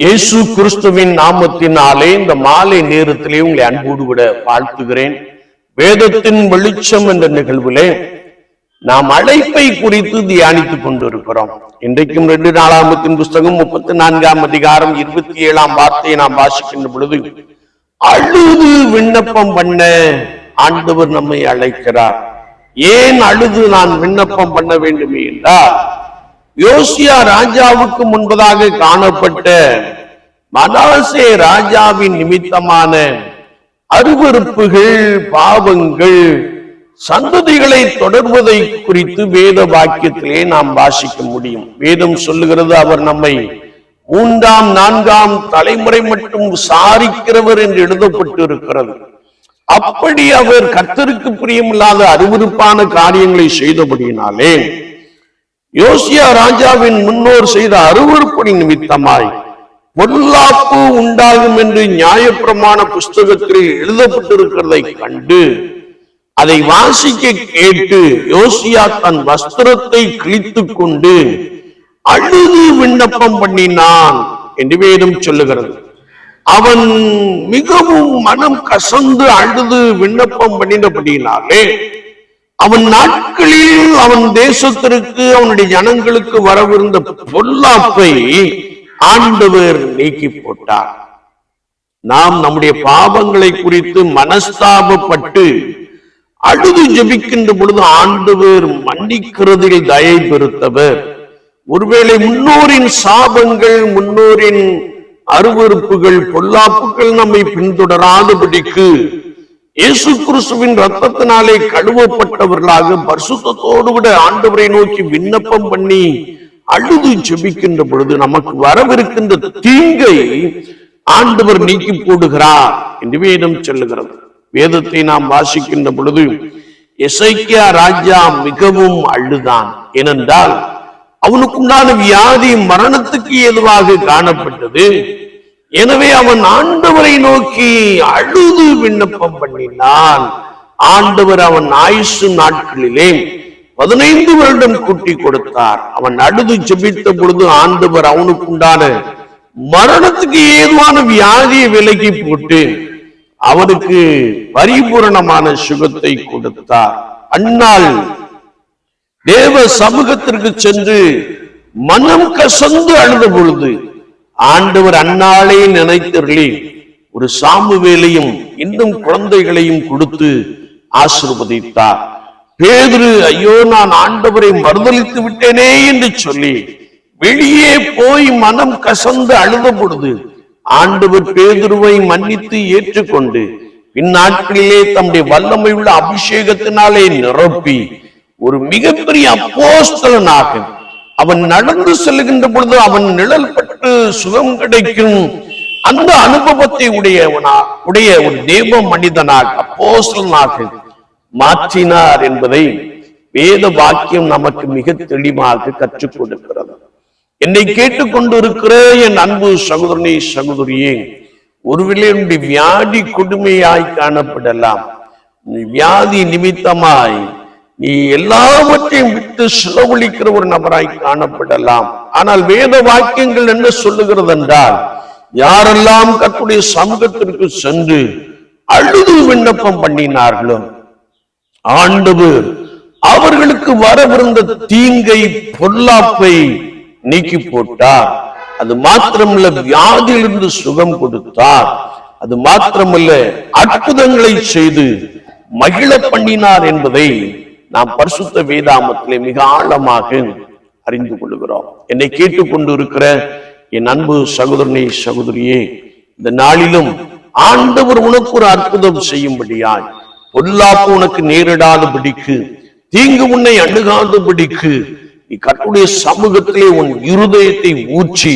இயேசு கிறிஸ்துவின் நாமத்தினாலே இந்த மாலை நேரத்திலே உங்களை அன்போடு விட வாழ்த்துகிறேன். வேதத்தின் வெளிச்சம் என்ற நிகழ்விலே நாம் அழைப்பை குறித்து தியானித்துக் கொண்டிருக்கிறோம். இன்றைக்கும் 2 நாளாகமத்தின் புஸ்தகம் 34ஆம் அதிகாரம் 27ஆம் வார்த்தையை நாம் வாசிக்கின்ற பொழுது, அழுது விண்ணப்பம் பண்ண ஆண்டவர் நம்மை அழைக்கிறார். ஏன் அழுது நான் விண்ணப்பம் பண்ண வேண்டுமே என்றால், யோசியா ராஜாவுக்கு முன்பதாக காணப்பட்ட மனாசே ராஜாவின் நிமித்தமான அருவருப்புகள், பாவங்கள், சந்ததிகளை தொடர்வதை குறித்து வேத வாக்கியத்திலே நாம் வாசிக்க முடியும். வேதம் சொல்லுகிறது, அவர் நம்மை 3ஆம் 4ஆம் தலைமுறை மட்டும் விசாரிக்கிறவர் என்று எழுதப்பட்டு இருக்கிறது. அப்படி அவர் கர்த்தருக்கு பிரியமில்லாத அருவருப்பான காரியங்களை செய்தபடியினாலே யோசியா ராஜாவின் முன்னோர் செய்த அருவருப்படி நிமித்தமாய் பொல்லாப்பு உண்டாகும் என்று நியாயப்பிரமாண புஸ்தகத்தில் எழுதப்பட்டிருக்கிறதை கண்டு அதை வாசிக்க கேட்டு யோசியா தன் வஸ்திரத்தை கிழித்துக் கொண்டு அழுது விண்ணப்பம் பண்ணினான் என்று வேதம் சொல்லுகிறது. அவன் மிகவும் மனம் கசந்து அழுது விண்ணப்பம் பண்ணினபடினாலே அவன் நாட்களில் அவன் தேசத்திற்கு, அவனுடைய ஜனங்களுக்கு வரவிருந்த பொல்லாப்பை ஆண்டவர் நீக்கி போட்டார். நாம் நம்முடைய பாவங்களை குறித்து மனஸ்தாபப்பட்டு அழுது ஜெபிக்கின்ற பொழுது ஆண்டவர் மன்னிக்கிறதில் தயை பெருத்தவர். ஒருவேளை முன்னோரின் சாபங்கள், முன்னோரின் அருவருப்புகள், பொல்லாப்புகள் நம்மை பின்தொடராதபடிக்கு இயேசு கிறிஸ்துவின் ரத்தத்தினாலே கழுவப்பட்டவர்களாக பரிசுத்தத்தோடு விட ஆண்டவரை நோக்கி விண்ணப்பம் பண்ணி அழுது ஜெபிக்கின்ற பொழுது நமக்கு வரவிருக்கின்ற தீங்கை ஆண்டவர் நீக்கி போடுகிறார் என்று வேதம் சொல்லுகிறது. வேதத்தை நாம் வாசிக்கின்ற பொழுது எசேக்கியா ராஜா மிகவும் அழுதான். ஏனென்றால் அவனுக்குண்டான வியாதி மரணத்துக்கு ஏதுவாக காணப்பட்டது. எனவே அவன் ஆண்டவரை நோக்கி அழுது விண்ணப்பம் பண்ணினான். ஆண்டவர் அவன் ஆயுசு நாட்களிலே 15 வருடம் கூட்டி கொடுத்தார். அவன் அழுது ஜெபித்த பொழுது ஆண்டவர் அவனுக்குண்டான மரணத்துக்கு ஏதுவான வியாதியை விலக்கி போட்டு அவனுக்கு பரிபூரணமான சுகத்தை கொடுத்தார். அந்நாள் தேவ சமூகத்திற்கு சென்று மனம் கசந்து அழுத பொழுது ஆண்டவர் அந்நாளே நினைத்தருளி ஒரு சாமுவேலையும் இன்னும் குழந்தைகளையும் கொடுத்து ஆசீர்வதித்தார். பேதுரு, ஐயோ நான் ஆண்டவரை மறுதலித்து விட்டேனே என்று சொல்லி வெளியே போய் மனம் கசந்து அழுத பொழுது ஆண்டவர் பேதுருவை மன்னித்து ஏற்றுக்கொண்டு பின்னாட்களிலே தம்முடைய வல்லமை உள்ள அபிஷேகத்தினாலே நிரப்பி ஒரு மிகப்பெரிய அப்போஸ்தலனாக அவன் நடந்து செல்லுகின்ற பொழுது அவன் நிழல் பட்டு சுகம் கிடைக்கும் அந்த அனுபவத்தை உடைய ஒரு தேவ மனிதனாக, அப்போஸ்தலனாக மாற்றினார் என்பதை வேத வாக்கியம் நமக்கு மிக தெளிவாக கற்றுக் கொடுக்கிறது. என்னை கேட்டுக்கொண்டிருக்கிற என் அன்பு சகோதரனே, சகோதரியே, ஒருவேளை வியாதி கொடுமையாய் காணப்படலாம். வியாதி நிமித்தமாய் நீ எல்லாவற்றையும் விட்டு செலவழிக்கிற ஒரு நபராய் காணப்படலாம். ஆனால் வேத வாக்கியங்கள் என்ன சொல்லுகிறது என்றால், யாரெல்லாம் கர்த்தருடைய சமூகத்திற்கு சென்று அழுது விண்ணப்பம் பண்ணினார்களோ ஆண்டவர் அவர்களுக்கு வரவிருந்த தீங்கை, பொல்லாப்பை நீக்கி போட்டார். அது மாத்திரமல்ல, வியாதியிலிருந்து சுகம் கொடுத்தார். அது மாத்திரமல்ல, அற்புதங்களை செய்து மகிழ பண்ணினார் என்பதை நாம் பரிசுத்த வேதாமத்திலே மிக ஆழமாக அறிந்து கொள்கிறோம். என்னை கேட்டுக்கொண்டு இருக்கிற என் அன்பு சகோதரனே, சகோதரியே, இந்த நாளிலும் ஆண்டவர் உனக்கு ஒரு அற்புதம் செய்யும்படியாய், பொல்லாப்பு உனக்கு நேரிடாதபடிக்கு, தீங்கு உன்னை அணுகாதபடிக்கு நீ கர்த்தருடைய சமூகத்திலே உன் இருதயத்தை ஊற்றி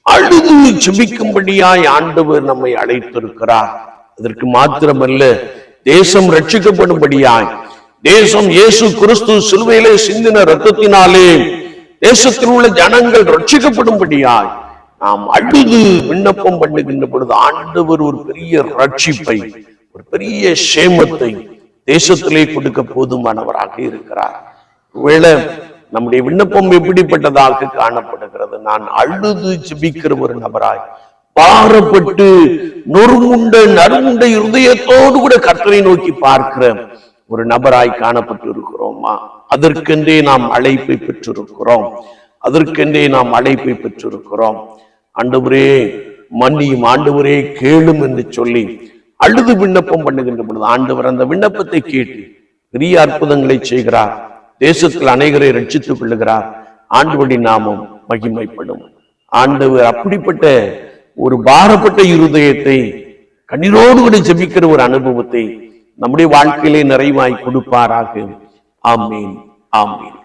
அழுது ஜெபிக்கும்படியாய் ஆண்டவர் நம்மை அழைத்திருக்கிறார். அதற்கு மாத்திரமல்ல, தேசம் ரட்சிக்கப்படும்படியாய், தேசம் இயேசு கிறிஸ்து சிலுவையிலே சிந்தின இரத்தத்தினாலே தேசத்தில் உள்ள ஜனங்கள் ரட்சிக்கப்படும்படியாய் நாம் அழுது விண்ணப்பம் பண்ணுகின்ற பொழுது ஆண்டவர் ஒரு பெரிய ரட்சிப்பை, ஒரு பெரிய சேமத்தை தேசத்திலே கொடுக்க போதுமானவராக இருக்கிறார். ஒருவேளை நம்முடைய விண்ணப்பம் எப்படிப்பட்டதாக காணப்படுகிறது? நான் அழுது ஜெபிக்கிற ஒரு நபராய், பாரப்பட்டு நறுமுண்ட இருதயத்தோடு கூட கர்த்தரை நோக்கி பார்க்கிற ஒரு நபராய் காணப்பட்டு இருக்கிறோமா? அதற்கென்றே நாம் அழைப்பை பெற்றிருக்கிறோம். அதற்கென்றே நாம் அழைப்பை பெற்றிருக்கிறோம். ஆண்டவரே மன்னியும், ஆண்டவரே கேளும் என்று சொல்லி அழுது விண்ணப்பம் பண்ணுகின்ற பொழுது ஆண்டவர் அந்த விண்ணப்பத்தை கேட்டு பெரிய அற்புதங்களை செய்கிறார். தேசத்தில் அநேகரை ரட்சித்துக் கொள்ளுகிறார். ஆண்டவருடைய நாமம் மகிமைப்படும். ஆண்டவர் அப்படிப்பட்ட ஒரு பாரப்பட்ட இருதயத்தை கண்ணீரோடு கூட ஜெபிக்கிற ஒரு அனுபவத்தை நம்முடைய வாழ்க்கையிலே நிறைவாய் கொடுப்பாராக. ஆமீன், ஆமீன்.